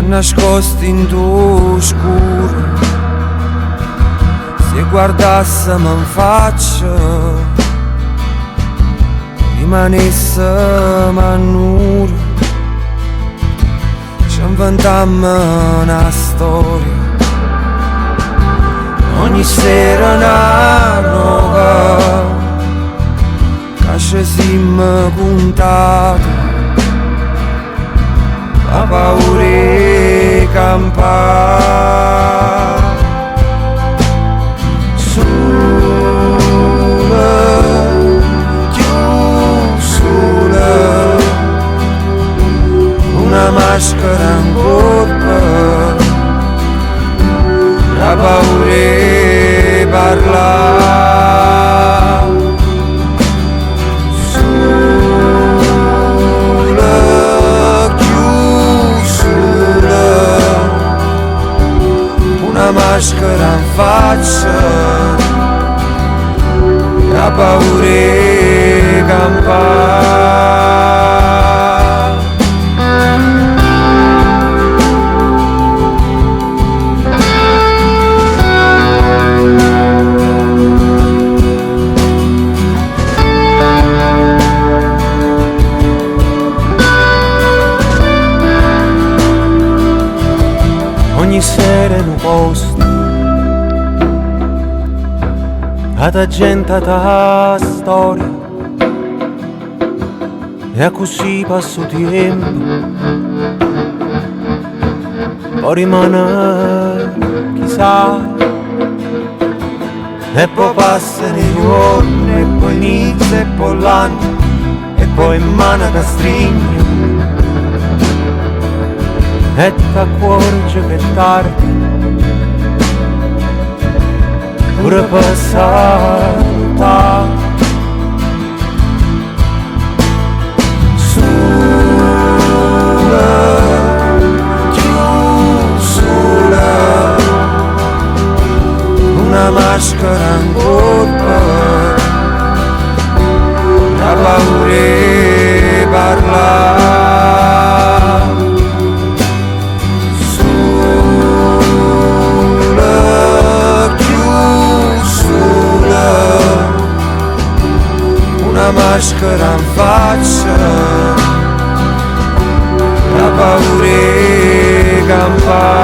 nascosti in tuo scuro. Se guardassimo in faccia, rimanessimo a nudo, ci inventammo una storia. Ogni sera una nuova, che ci siamo puntati, la paura di campare. Sola, chiusa, una maschera in colpa, la paura di parlare. Sola, chiusa, una maschera in faccia, la paura di campare. Ogni sera in un posto, ad gente ta storia, e così passa il tempo, poi rimane chissà, e poi passano i giorni, e poi inizia, e poi l'anno, e poi in mano che stringe, e t'accorgi che è tardi, pure passata. Sola, chiusa, una maschera in colpa, la paura di parlare. Una maschera in faccia, la paura di campare.